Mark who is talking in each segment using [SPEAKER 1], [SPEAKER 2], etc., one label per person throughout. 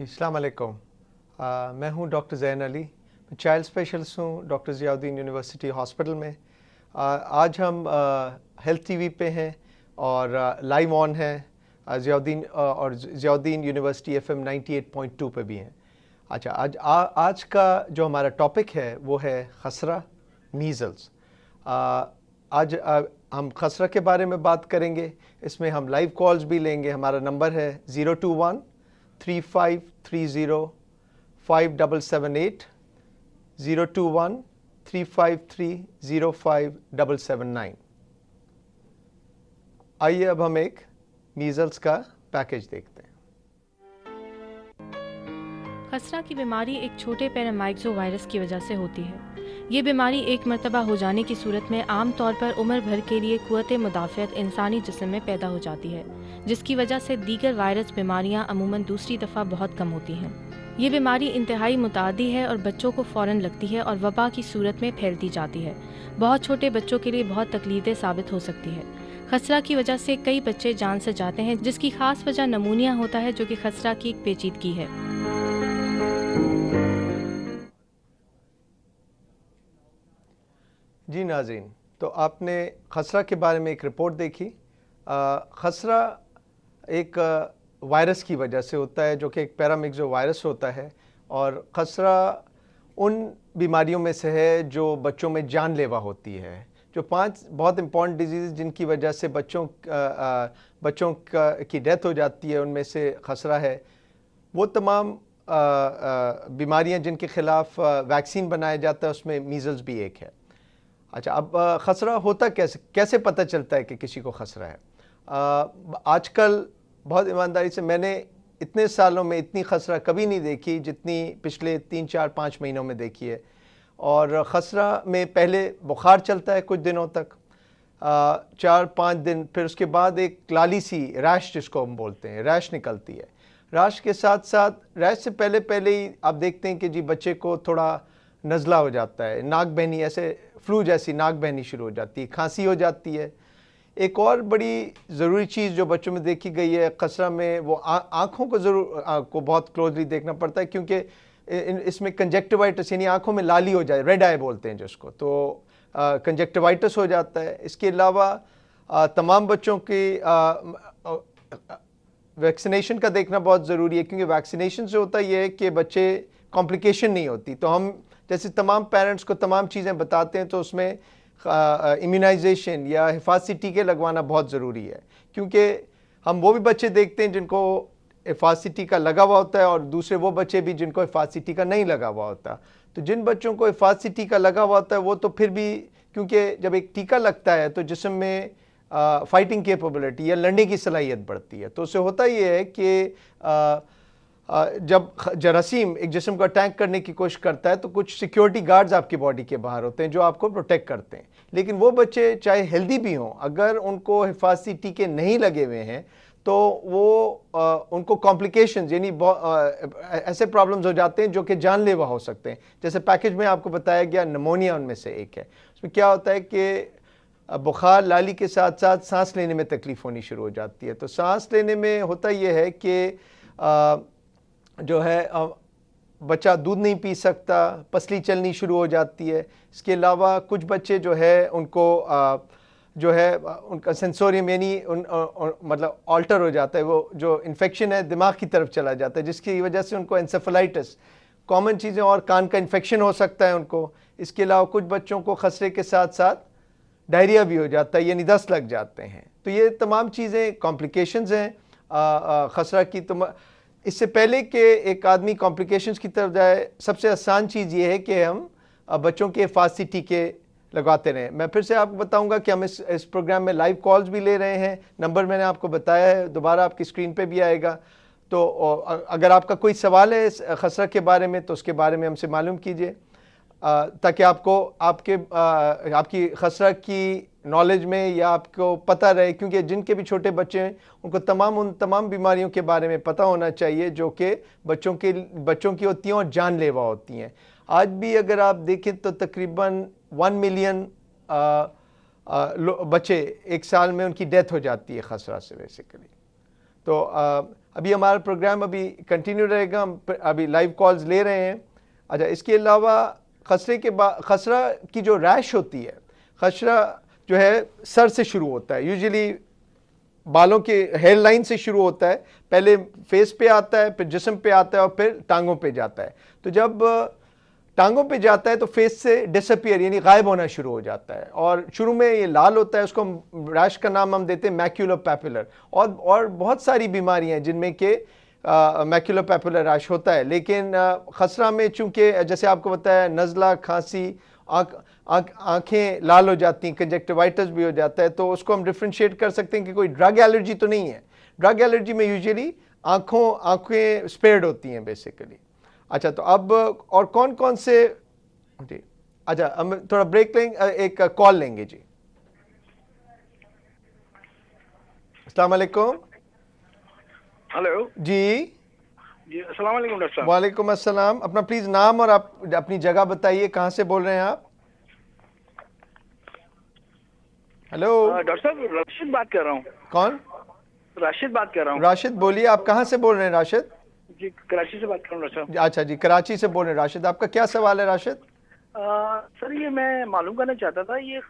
[SPEAKER 1] अस्सलाम वालेकुम। मैं हूं डॉक्टर ज़ैन अली। मैं चाइल्ड स्पेशलिस्ट हूं डॉक्टर ज़ियाउद्दीन यूनिवर्सिटी हॉस्पिटल में। आज हम हेल्थ टीवी पे हैं और लाइव ऑन है ज़ियाउद्दीन यूनिवर्सिटी एफएम 98.2 पे भी हैं। अच्छा, आज का जो हमारा टॉपिक है वो है खसरा, मीज़ल्स। आज हम खसरा के बारे में बात करेंगे। इसमें हम लाइव कॉल्स भी लेंगे। हमारा नंबर है 021-3530-5778, 021-353-05-779। आइए अब हम एक मीज़ल्स का पैकेज देखते हैं।
[SPEAKER 2] खसरा की बीमारी एक छोटे पैरामाइक्सो वायरस की वजह से होती है। ये बीमारी एक मरतबा हो जाने की सूरत में आम तौर पर उम्र भर के लिए क़ुव्वत मुदाफ़ियत इंसानी जिस्म में पैदा हो जाती है, जिसकी वजह से दीगर वायरस बीमारियां अमूमन दूसरी दफ़ा बहुत कम होती हैं। ये बीमारी इंतहाई मुतादी है और बच्चों को फ़ौरन लगती है और वबा की सूरत में फैलती जाती है। बहुत छोटे बच्चों के लिए बहुत तकलीफ़देह साबित हो सकती है। खसरा की वजह से कई बच्चे जान से जाते हैं, जिसकी ख़ास वजह नमूनिया होता है, जो कि खसरा की एक पेचीदगी है।
[SPEAKER 1] जी नाज़रीन, तो आपने खसरा के बारे में एक रिपोर्ट देखी। खसरा एक वायरस की वजह से होता है, जो कि एक पैरामिक्सो वायरस होता है। और खसरा उन बीमारियों में से है जो बच्चों में जानलेवा होती है। जो 5 बहुत इंपॉर्टेंट डिजीज़ जिनकी वजह से बच्चों की डेथ हो जाती है, उनमें से खसरा है। वो तमाम बीमारियां जिनके ख़िलाफ़ वैक्सीन बनाया जाता है, उसमें मीज़ल्स भी एक है। अच्छा, अब खसरा होता कैसे पता चलता है कि किसी को खसरा है? आजकल बहुत ईमानदारी से मैंने इतने सालों में इतनी खसरा कभी नहीं देखी जितनी पिछले 3-4-5 महीनों में देखी है। और खसरा में पहले बुखार चलता है कुछ दिनों तक, 4-5 दिन, फिर उसके बाद एक लाली सी रैश, जिसको हम बोलते हैं, रैश निकलती है। रैश के साथ साथ, रैश से पहले ही आप देखते हैं कि जी बच्चे को थोड़ा नज़ला हो जाता है, नाक बहनी, ऐसे फ्लू जैसी नाक बहनी शुरू हो जाती है, खांसी हो जाती है। एक और बड़ी ज़रूरी चीज़ जो बच्चों में देखी गई है खसरा में, वो आँखों को बहुत क्लोजली देखना पड़ता है, क्योंकि इसमें कंजक्टिवाइटिस यानी आँखों में लाली हो जाए, रेड आई बोलते हैं जिसको, तो कंजक्टिवाइटिस हो जाता है। इसके अलावा तमाम बच्चों की वैक्सीनेशन का देखना बहुत ज़रूरी है, क्योंकि वैक्सीनेशन से होता यह है कि बच्चे कॉम्प्लिकेशन नहीं होती। तो हम जैसे तमाम पेरेंट्स को तमाम चीज़ें बताते हैं, तो उसमें इम्यूनाइजेशन या हिफाजती टीके लगवाना बहुत ज़रूरी है, क्योंकि हम वो भी बच्चे देखते हैं जिनको हिफाजती टीका लगा हुआ होता है, और दूसरे वो बच्चे भी जिनको हिफाजती टीका नहीं लगा हुआ होता। तो जिन बच्चों को हिफाजती टीका लगा हुआ होता है, वो तो फिर भी, क्योंकि जब एक टीका लगता है तो जिस्म में फाइटिंग कैपेबिलिटी या लड़ने की सलाहियत बढ़ती है। तो उससे होता ये है कि जब जरासीम एक जिस्म को अटैक करने की कोशिश करता है, तो कुछ सिक्योरिटी गार्ड्स आपकी बॉडी के बाहर होते हैं जो आपको प्रोटेक्ट करते हैं। लेकिन वो बच्चे चाहे हेल्दी भी हों, अगर उनको हिफाजती टीके नहीं लगे हुए हैं, तो वो उनको कॉम्प्लिकेशंस यानी ऐसे प्रॉब्लम्स हो जाते हैं जो कि जानलेवा हो सकते हैं। जैसे पैकेज में आपको बताया गया, निमोनिया उनमें से एक है। उसमें क्या होता है कि बुखार, लाली के साथ साथ सांस लेने में तकलीफ़ होनी शुरू हो जाती है। तो सांस लेने में होता यह है कि जो है बच्चा दूध नहीं पी सकता, पसली चलनी शुरू हो जाती है। इसके अलावा कुछ बच्चे जो है उनको जो है उनका सेंसोरियम यानी मतलब ऑल्टर हो जाता है, वो जो इन्फेक्शन है दिमाग की तरफ चला जाता है, जिसकी वजह से उनको एंसेफेलाइटिस, कॉमन चीज़ें, और कान का इन्फेक्शन हो सकता है उनको। इसके अलावा कुछ बच्चों को खसरे के साथ साथ डायरिया भी हो जाता है, यानी दस्त लग जाते हैं। तो ये तमाम चीज़ें कॉम्प्लिकेशंस हैं खसरा की। तो इससे पहले कि एक आदमी कॉम्प्लिकेशंस की तरफ जाए, सबसे आसान चीज़ ये है कि हम बच्चों के हिफाजती टीके लगवाते रहें। मैं फिर से आपको बताऊंगा कि हम इस प्रोग्राम में लाइव कॉल्स भी ले रहे हैं। नंबर मैंने आपको बताया है, दोबारा आपकी स्क्रीन पे भी आएगा। तो अगर आपका कोई सवाल है इस खसरा के बारे में, तो उसके बारे में हमसे मालूम कीजिए, ताकि आपको आपकी खसरा की नॉलेज में या आपको पता रहे, क्योंकि जिनके भी छोटे बच्चे हैं उनको उन तमाम बीमारियों के बारे में पता होना चाहिए जो कि बच्चों की होती हैं और जानलेवा होती हैं। आज भी अगर आप देखें तो तकरीबन 1 मिलियन बच्चे एक साल में उनकी डेथ हो जाती है खसरा से बेसिकली। तो अभी हमारा प्रोग्राम अभी कंटिन्यू रहेगा, हम अभी लाइव कॉल्स ले रहे हैं। अच्छा, इसके अलावा खसरे के बाद खसरा की जो रैश होती है, खसरा जो है सर से शुरू होता है, यूजुअली बालों के हेयर लाइन से शुरू होता है, पहले फेस पे आता है, फिर जिस्म पे आता है और फिर टांगों पे जाता है। तो जब टांगों पे जाता है तो फेस से डिसअपियर यानी गायब होना शुरू हो जाता है, और शुरू में ये लाल होता है, उसको रैश का नाम हम देते हैं मैक्यूलर पैपुलर। और बहुत सारी बीमारियां हैं जिनमें कि मैक्यूलर पैपुलर रैश होता है, लेकिन खसरा में चूंकि जैसे आपको बताया नज़ला, खांसी, आंखें लाल हो जाती हैं, कंजक्टिवाइटिस भी हो जाता है, तो उसको हम डिफ्रेंशिएट कर सकते हैं कि कोई ड्रग एलर्जी तो नहीं है। ड्रग एलर्जी में यूजुअली आंखें स्पेयर्ड होती हैं बेसिकली। अच्छा, तो अब और कौन कौन से जी, अच्छा हम थोड़ा ब्रेक लेंगे, एक कॉल लेंगे जी। अस्सलाम वालेकुम।
[SPEAKER 3] हेलो
[SPEAKER 1] जी
[SPEAKER 3] जी, अस्सलाम वालेकुम डॉक्टर साहब।
[SPEAKER 1] वालेकुम अस्सलाम। अपना प्लीज नाम और आप अपनी जगह बताइए, कहाँ से बोल रहे हैं आप? हेलो
[SPEAKER 3] डॉक्टर साहब, राशिद बात कर रहा हूँ।
[SPEAKER 1] कौन?
[SPEAKER 3] राशिद बात कर रहा हूँ।
[SPEAKER 1] राशिद बोलिए, आप कहाँ से बोल रहे हैं राशिद?
[SPEAKER 3] जी, कराची से बात कर रहा हूँ डॉक्टर
[SPEAKER 1] अच्छा जी, कराची से बोल रहे हैं राशिद। आपका क्या सवाल है राशिद?
[SPEAKER 3] साहब। सर, ये मैं मालूम करना चाहता था, ये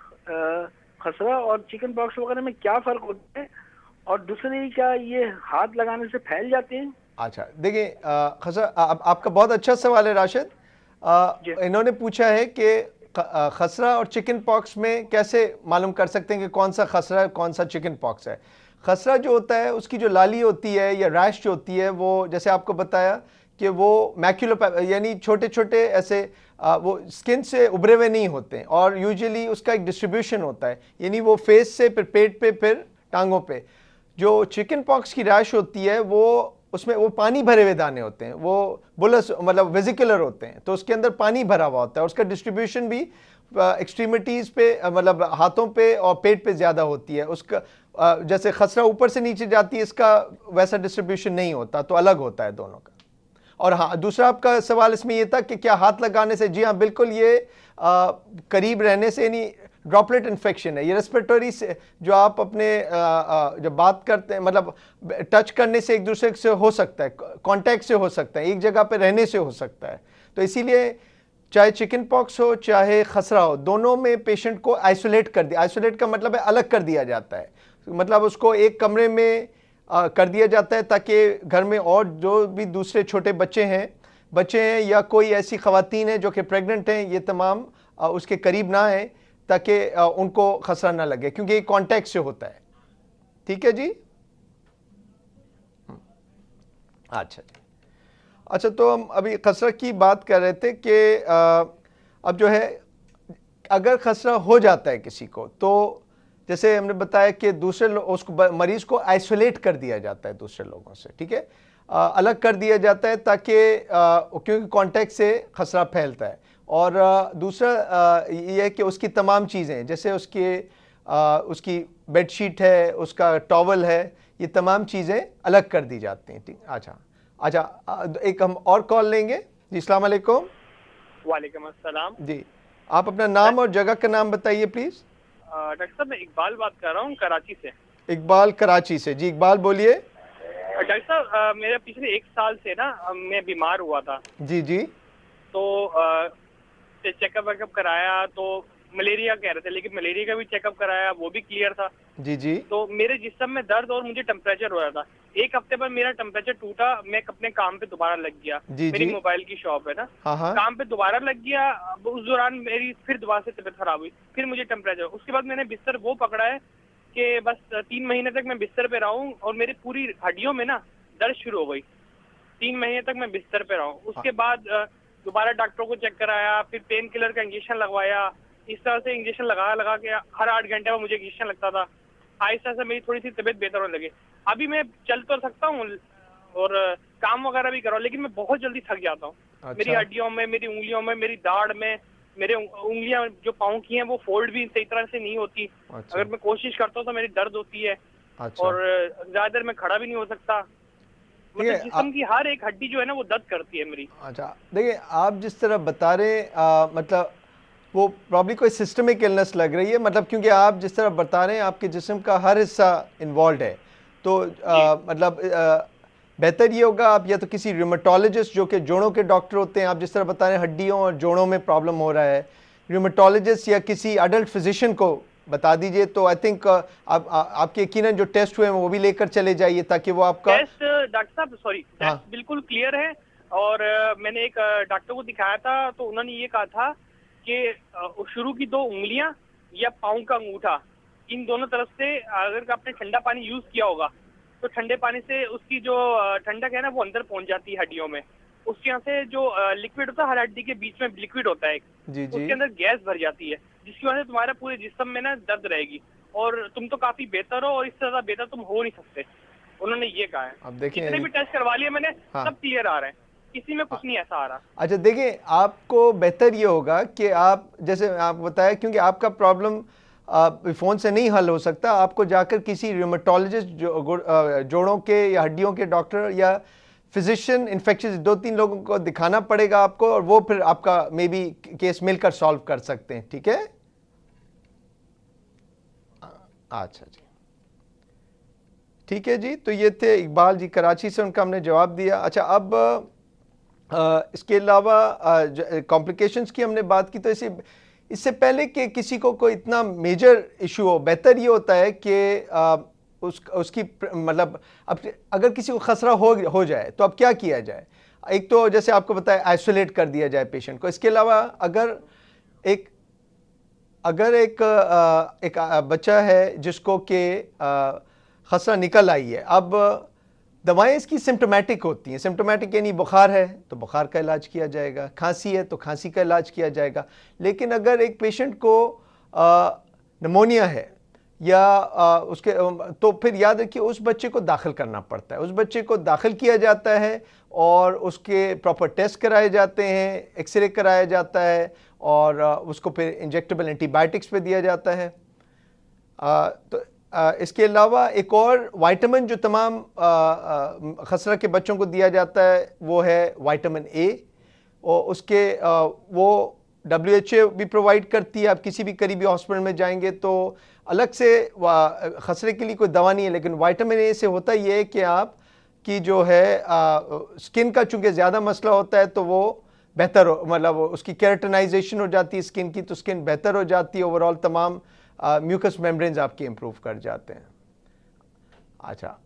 [SPEAKER 3] खसरा और चिकन पॉक्स वगैरह में क्या फ़र्क होता है, और दूसरी क्या ये हाथ लगाने से फैल जाते हैं?
[SPEAKER 1] अच्छा देखिए, खसरा आपका बहुत अच्छा सवाल है राशिद। इन्होंने पूछा है कि खसरा और चिकन पॉक्स में कैसे मालूम कर सकते हैं कि कौन सा खसरा है कौन सा चिकन पॉक्स है। खसरा जो होता है उसकी जो लाली होती है या रैश जो होती है, वो जैसे आपको बताया कि वो मैक्यूलर यानी छोटे छोटे ऐसे वो स्किन से उभरे हुए नहीं होते हैं, और यूजुअली उसका एक डिस्ट्रीब्यूशन होता है, यानी वो फेस से फिर पेट पे फिर टांगों पे। जो चिकन पॉक्स की रैश होती है वो उसमें वो पानी भरे हुए दाने होते हैं, वो बुलस मतलब वेजिकुलर होते हैं, तो उसके अंदर पानी भरा हुआ होता है। उसका डिस्ट्रीब्यूशन भी एक्सट्रीमिटीज़ पे मतलब हाथों पे और पेट पे ज़्यादा होती है। उसका जैसे खसरा ऊपर से नीचे जाती है, इसका वैसा डिस्ट्रीब्यूशन नहीं होता, तो अलग होता है दोनों का। और हाँ, दूसरा आपका सवाल इसमें ये था कि क्या हाथ लगाने से, जी हाँ बिल्कुल, ये करीब रहने से यानी ड्रॉपलेट इन्फेक्शन है, ये रेस्पिरेटरी से जो आप अपने जब बात करते हैं मतलब टच करने से एक दूसरे से हो सकता है, कांटेक्ट से हो सकता है, एक जगह पे रहने से हो सकता है। तो इसीलिए चाहे चिकन पॉक्स हो चाहे खसरा हो, दोनों में पेशेंट को आइसोलेट कर दिया, आइसोलेट का मतलब है अलग कर दिया जाता है, मतलब उसको एक कमरे में कर दिया जाता है ताकि घर में और जो भी दूसरे छोटे बच्चे हैं या कोई ऐसी ख़वातीन हैं जो कि प्रेग्नेंट हैं, ये तमाम उसके करीब ना आए ताकि उनको खसरा ना लगे, क्योंकि ये कांटेक्ट से होता है। ठीक है जी। अच्छा जी। अच्छा, तो हम अभी खसरा की बात कर रहे थे कि अब जो है अगर खसरा हो जाता है किसी को, तो जैसे हमने बताया कि दूसरे उसको मरीज को आइसोलेट कर दिया जाता है दूसरे लोगों से, ठीक है, अलग कर दिया जाता है ताकि क्योंकि कांटेक्ट से खसरा फैलता है। और दूसरा ये है कि उसकी तमाम चीज़ें जैसे उसकी बेडशीट है, उसका टॉवल है, ये तमाम चीज़ें अलग कर दी जाती हैं। ठीक, अच्छा एक हम और कॉल लेंगे जी। अस्सलाम वालेकुम।
[SPEAKER 4] वालेकुम अस्सलाम
[SPEAKER 1] जी, आप अपना नाम और जगह का नाम बताइए प्लीज़।
[SPEAKER 4] डॉक्टर साहब, मैं इकबाल बात कर रहा हूँ कराची से।
[SPEAKER 1] इकबाल कराची से, जी इकबाल बोलिए।
[SPEAKER 4] डॉक्टर साहब, मेरा पिछले 1 साल से ना मैं बीमार हुआ था।
[SPEAKER 1] जी जी।
[SPEAKER 4] तो चेकअप वेकअप कराया तो मलेरिया कह रहे थे, लेकिन मलेरिया का भी चेकअप कराया, वो भी क्लियर था।
[SPEAKER 1] जी जी।
[SPEAKER 4] तो मेरे जिस्म में दर्द और मुझे टेम्परेचर हो रहा था। 1 हफ्ते बाद मेरा टेम्परेचर टूटा, मैं अपने काम पे दोबारा लग गया।
[SPEAKER 1] जी
[SPEAKER 4] मेरी
[SPEAKER 1] जी।
[SPEAKER 4] मोबाइल की शॉप है ना,
[SPEAKER 1] हाँ।
[SPEAKER 4] काम पे दोबारा लग गया। अब उस दौरान मेरी फिर दोबारा से तबीयत खराब हुई, फिर मुझे टेम्परेचर। उसके बाद मैंने बिस्तर वो पकड़ा है कि बस 3 महीने तक मैं बिस्तर पे रहा हूँ, और मेरी पूरी हड्डियों में ना दर्द शुरू हो गई। 3 महीने तक मैं बिस्तर पे रहा हूँ। उसके बाद दोबारा डॉक्टर को चेक कराया, फिर पेन किलर का इंजेक्शन लगवाया। इस तरह से इंजेक्शन लगा के हर 8 घंटे में मुझे इंजेक्शन लगता था। आहिस्ता से मेरी थोड़ी सी तबीयत बेहतर होने लगी। अभी मैं चल तो सकता हूँ और काम वगैरह भी कर रहा हूँ, लेकिन मैं बहुत जल्दी थक जाता हूँ।
[SPEAKER 1] अच्छा।
[SPEAKER 4] मेरी हड्डियों में, मेरी उंगलियों में, मेरी दाढ़ में, मेरे उंगलियां जो पाँव की हैं वो फोल्ड भी सही तरह से नहीं होती।
[SPEAKER 1] अच्छा।
[SPEAKER 4] अगर मैं कोशिश करता हूँ तो मेरी दर्द होती है।
[SPEAKER 1] अच्छा।
[SPEAKER 4] और ज्यादा देर में खड़ा भी नहीं हो सकता। मतलब जिस्म की हर एक हड्डी जो है ना वो दर्द करती है मेरी।
[SPEAKER 1] अच्छा देखिए, आप जिस तरह बता रहे मतलब वो प्रॉब्ली कोई सिस्टमिक इलनेस लग रही है, मतलब क्योंकि आप जिस तरह बता रहे हैं आपके जिस्म का हर हिस्सा इन्वॉल्व है, तो मतलब बेहतर ये होगा आप या तो किसी रूमेटोलॉजिस्ट जो कि जोड़ों के डॉक्टर होते हैं, आप जिस तरह बता रहे हैं हड्डियों और जोड़ों में प्रॉब्लम हो रहा है, रूमेटोलॉजिस्ट या किसी अडल्ट फिजिशियन को बता दीजिए। तो आई थिंक आपके यकीनन जो टेस्ट हुए हैं वो भी लेकर चले जाइए ताकि वो आपका
[SPEAKER 4] टेस्ट डॉक्टर साहब सॉरी टेस्ट बिल्कुल क्लियर है। और मैंने एक डॉक्टर को दिखाया था तो उन्होंने ये कहा था कि शुरू की 2 उंगलियां या पाँव का अंगूठा, इन दोनों तरफ से अगर आपने ठंडा पानी यूज किया होगा तो ठंडे पानी से उसकी जो ठंडक है ना वो अंदर पहुंच जाती है हड्डियों में। उसके यहाँ से जो लिक्विड होता है, हर हड्डी के बीच में लिक्विड होता है एक, उसके अंदर गैस भर जाती है जिसकी वजह से तुम्हारे पूरे जिस्म में ना दर्द रहेगी और तुम तो काफी बेहतर हो और इससे ज्यादा बेहतर तुम हो नहीं सकते, उन्होंने ये कहा है।
[SPEAKER 1] अब देखिए
[SPEAKER 4] जितने भी टेस्ट करवा लिए मैंने सब क्लियर आ रहे हैं, किसी में कुछ नहीं ऐसा आ रहा।
[SPEAKER 1] अच्छा देखिए, आपको बेहतर ये होगा कि आप जैसे आप बताया, क्योंकि आपका प्रॉब्लम फ़ोन से नहीं हल हो सकता, आपको जाकर किसी रूमेटोलॉजिस्ट जोड़ों के या हड्डियों के डॉक्टर या फिजिशियन इन्फेक्शन 2-3 लोगों को दिखाना पड़ेगा आपको, और वो फिर आपका मे बी केस मिलकर सॉल्व कर सकते हैं। ठीक है, अच्छा जी, ठीक है जी। तो ये थे इकबाल जी कराची से, उनका हमने जवाब दिया। अच्छा, अब इसके अलावा कॉम्प्लिकेशंस की हमने बात की, तो इससे पहले कि किसी को कोई इतना मेजर इशू हो, बेहतर ये होता है कि उसकी मतलब अब अगर किसी को खसरा हो जाए तो अब क्या किया जाए। एक तो जैसे आपको बताया आइसोलेट कर दिया जाए पेशेंट को। इसके अलावा अगर एक बच्चा है जिसको कि खसरा निकल आई है, अब दवाएं इसकी सिम्टोमेटिक होती हैं। सिम्टोमेटिक यानी बुखार है तो बुखार का इलाज किया जाएगा, खांसी है तो खांसी का इलाज किया जाएगा। लेकिन अगर एक पेशेंट को निमोनिया है या उसके तो फिर याद रखिए उस बच्चे को दाखिल करना पड़ता है। उस बच्चे को दाखिल किया जाता है और उसके प्रॉपर टेस्ट कराए जाते हैं, एक्सरे कराया जाता है और उसको फिर इंजेक्टेबल एंटीबायोटिक्स पे दिया जाता है। तो इसके अलावा एक और विटामिन जो तमाम खसरा के बच्चों को दिया जाता है वो है विटामिन ए, और उसके वो WHO भी प्रोवाइड करती है। आप किसी भी करीबी हॉस्पिटल में जाएंगे तो अलग से खसरे के लिए कोई दवा नहीं है, लेकिन विटामिन ए से होता ये है कि आप की जो है स्किन का चूँकि ज़्यादा मसला होता है तो वो बेहतर हो, मतलब उसकी केराटिनाइजेशन हो जाती है स्किन की, तो स्किन बेहतर हो जाती है। ओवरऑल तमाम म्यूकस मेम्ब्रेन्स आपके इम्प्रूव कर जाते हैं। अच्छा,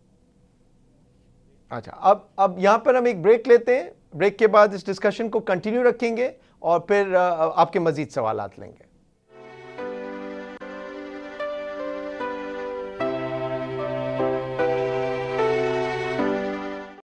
[SPEAKER 1] अब यहाँ पर हम एक ब्रेक लेते हैं। ब्रेक के बाद इस डिस्कशन को कंटिन्यू रखेंगे और फिर आपके मज़ीद सवालात लेंगे।